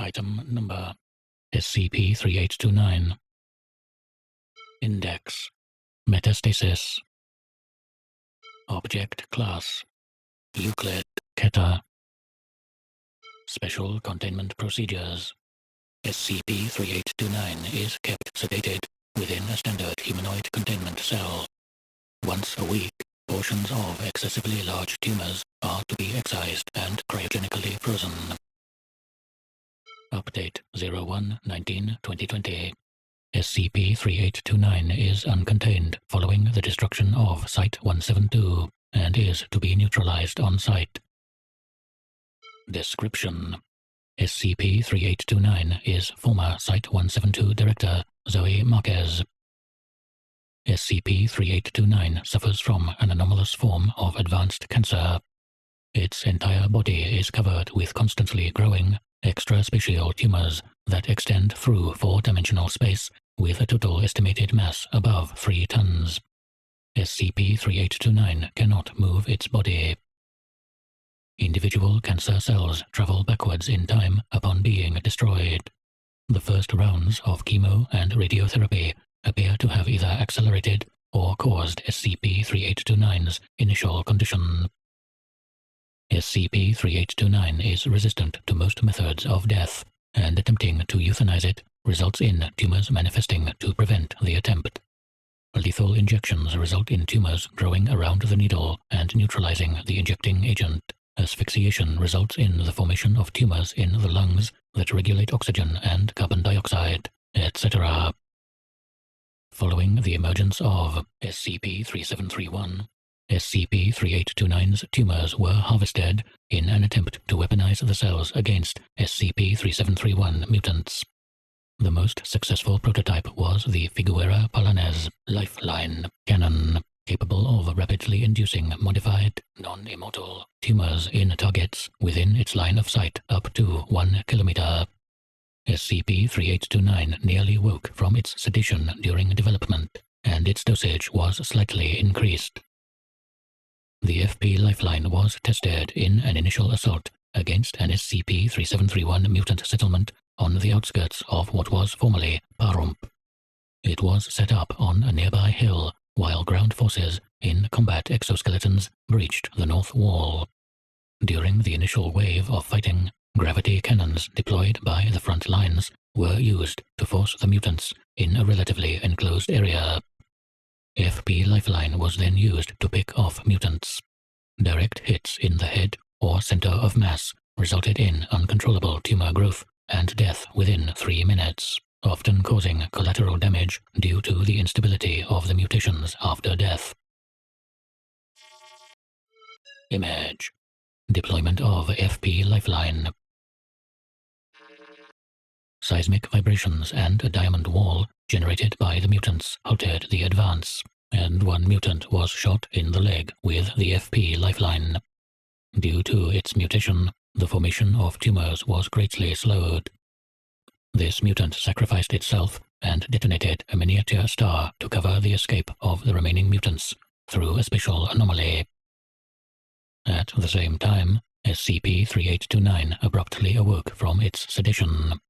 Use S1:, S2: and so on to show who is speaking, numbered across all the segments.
S1: Item number SCP-3829. Index Metastasis. Object Class Euclid Keter. Special Containment Procedures. SCP-3829 is kept sedated within a standard humanoid containment cell. Once a week, portions of excessively large tumors are to be excised and cryogenically frozen. Update 01-19-2020. SCP-3829 is uncontained following the destruction of Site-172 and is to be neutralized on site. Description: SCP-3829 is former Site-172 Director Zoe Marquez. SCP-3829 suffers from an anomalous form of advanced cancer. Its entire body is covered with constantly growing, extraspatial tumors that extend through four-dimensional space with a total estimated mass above 3 tons. SCP-3829 cannot move its body. Individual cancer cells travel backwards in time upon being destroyed. The first rounds of chemo and radiotherapy appear to have either accelerated or caused SCP-3829's initial condition. SCP-3829 is resistant to most methods of death, and attempting to euthanize it results in tumors manifesting to prevent the attempt. Lethal injections result in tumors growing around the needle and neutralizing the injecting agent. Asphyxiation results in the formation of tumors in the lungs that regulate oxygen and carbon dioxide, etc. Following the emergence of SCP-3731, SCP-3829's tumors were harvested in an attempt to weaponize the cells against SCP-3731 mutants. The most successful prototype was the Figuera Palanez Lifeline Cannon, capable of rapidly inducing modified, non-immortal tumors in targets within its line of sight up to 1 kilometer. SCP-3829 nearly woke from its sedation during development, and its dosage was slightly increased. The FP Lifeline was tested in an initial assault against an SCP-3731 mutant settlement on the outskirts of what was formerly Parump. It was set up on a nearby hill while ground forces in combat exoskeletons breached the north wall. During the initial wave of fighting, gravity cannons deployed by the front lines were used to force the mutants in a relatively enclosed area. FP Lifeline was then used to pick off mutants. Direct hits in the head or center of mass resulted in uncontrollable tumor growth and death within 3 minutes, often causing collateral damage due to the instability of the mutations after death. Image: Deployment of FP Lifeline. Seismic vibrations and a diamond wall generated by the mutants halted the advance, and one mutant was shot in the leg with the FP Lifeline. Due to its mutation, the formation of tumors was greatly slowed. This mutant sacrificed itself and detonated a miniature star to cover the escape of the remaining mutants through a special anomaly. At the same time, SCP-3829 abruptly awoke from its sedation.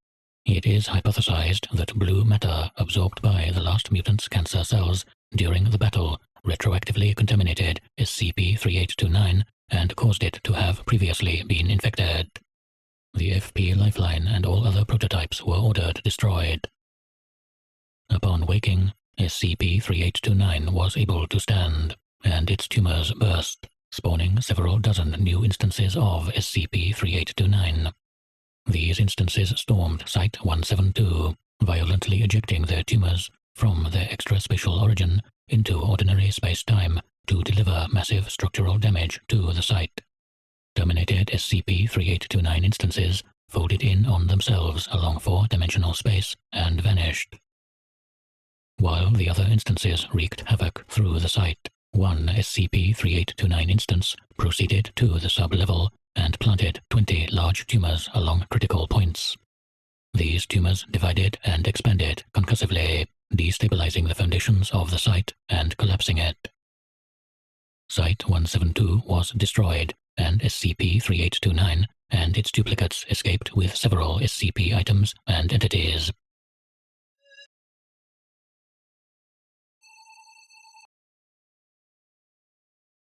S1: It is hypothesized that blue matter absorbed by the last mutant's cancer cells during the battle retroactively contaminated SCP-3829 and caused it to have previously been infected. The FP Lifeline and all other prototypes were ordered destroyed. Upon waking, SCP-3829 was able to stand, and its tumors burst, spawning several dozen new instances of SCP-3829. These instances stormed Site-172, violently ejecting their tumors from their extraspatial origin into ordinary space-time to deliver massive structural damage to the site. Terminated SCP-3829 instances folded in on themselves along 4-dimensional space and vanished. While the other instances wreaked havoc through the site, one SCP-3829 instance proceeded to the sub-level and planted 20 large tumors along critical points. These tumors divided and expanded concussively, destabilizing the foundations of the site and collapsing it. Site-172 was destroyed, and SCP-3829 and its duplicates escaped with several SCP items and entities.